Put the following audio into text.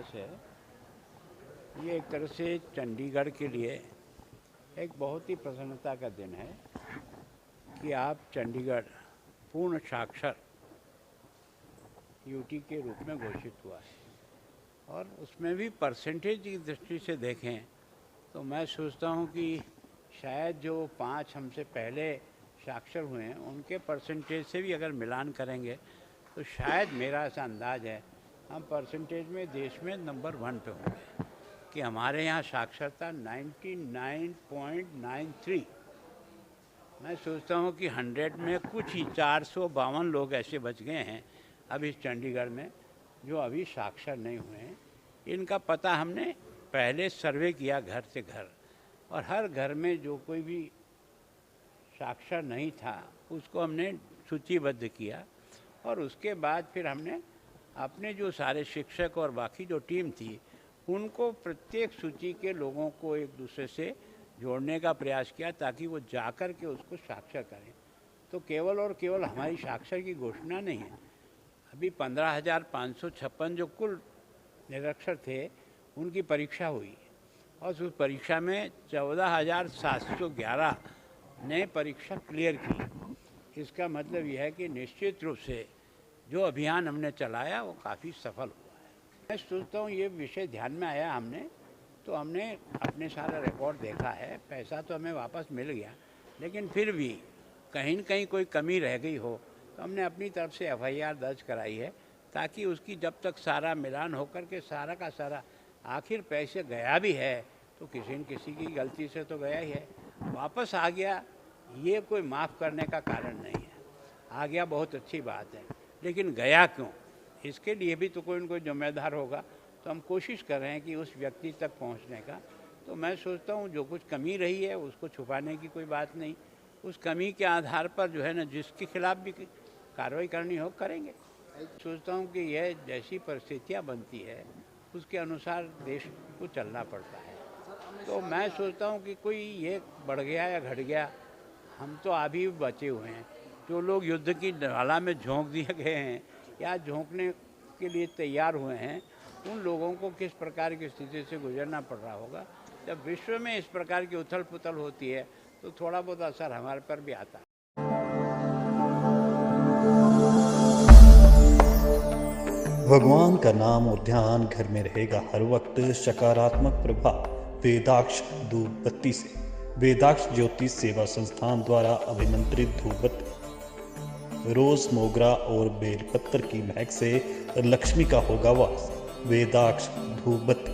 इतिहास है। ये एक तरह से चंडीगढ़ के लिए एक बहुत ही प्रसन्नता का दिन है कि आप चंडीगढ़ पूर्ण साक्षर यूटी के रूप में घोषित हुआ है। और उसमें भी परसेंटेज की दृष्टि से देखें तो मैं सोचता हूँ कि शायद जो 5 हमसे पहले साक्षर हुए हैं उनके परसेंटेज से भी अगर मिलान करेंगे तो शायद मेरा ऐसा अंदाज़ है हम परसेंटेज में देश में नंबर 1 पे होंगे कि हमारे यहाँ साक्षरता 99.93। मैं सोचता हूँ कि 100 में कुछ ही 452 लोग ऐसे बच गए हैं अब इस चंडीगढ़ में जो अभी साक्षर नहीं हुए हैं। इनका पता हमने पहले सर्वे किया घर से घर, और हर घर में जो कोई भी साक्षर नहीं था उसको हमने सूचीबद्ध किया, और उसके बाद फिर हमने अपने जो सारे शिक्षक और बाकी जो टीम थी उनको प्रत्येक सूची के लोगों को एक दूसरे से जोड़ने का प्रयास किया ताकि वो जाकर के उसको साक्षर करें। तो केवल और केवल हमारी साक्षर की घोषणा नहीं है, अभी 15,556 जो कुल निरक्षर थे उनकी परीक्षा हुई और उस परीक्षा में 14,711 ने परीक्षा क्लियर की। इसका मतलब यह है कि निश्चित रूप से जो अभियान हमने चलाया वो काफ़ी सफल हुआ है। मैं सोचता हूँ ये विषय ध्यान में आया हमने तो हमने अपने सारा रिकॉर्ड देखा है। पैसा तो हमें वापस मिल गया, लेकिन फिर भी कहीं न कहीं कोई कमी रह गई हो तो हमने अपनी तरफ से FIR दर्ज कराई है ताकि उसकी जब तक सारा मिलान होकर के सारा का सारा आखिर पैसे गया भी है तो किसी न किसी की गलती से तो गया ही है, वापस आ गया ये कोई माफ़ करने का कारण नहीं है। आ गया बहुत अच्छी बात है, लेकिन गया क्यों, इसके लिए भी तो कोई न कोई जिम्मेदार होगा। तो हम कोशिश कर रहे हैं कि उस व्यक्ति तक पहुंचने का। तो मैं सोचता हूं जो कुछ कमी रही है उसको छुपाने की कोई बात नहीं, उस कमी के आधार पर जो है ना जिसके खिलाफ भी कार्रवाई करनी हो करेंगे। सोचता हूं कि यह जैसी परिस्थितियां बनती है उसके अनुसार देश को चलना पड़ता है। तो मैं सोचता हूं कि कोई ये बढ़ गया या घट गया, हम तो अभी बचे हुए हैं। जो लोग युद्ध की ज्वाला में झोंक दिए गए हैं या झोंकने के लिए तैयार हुए हैं उन लोगों को किस प्रकार की स्थिति से गुजरना पड़ रहा होगा। जब विश्व में इस प्रकार की उथल पुथल होती है तो थोड़ा बहुत असर हमारे पर भी आता है। भगवान का नाम और ध्यान घर में रहेगा हर वक्त सकारात्मक प्रभाव। वेदाक्ष धूप बत्ती से। वेदाक्ष ज्योतिष सेवा संस्थान द्वारा अभिमंत्रित धूप बत्ती रोज, मोगरा और बेलपत्र की महक से लक्ष्मी का होगा वास। वेदाक्ष धूप बत्ती।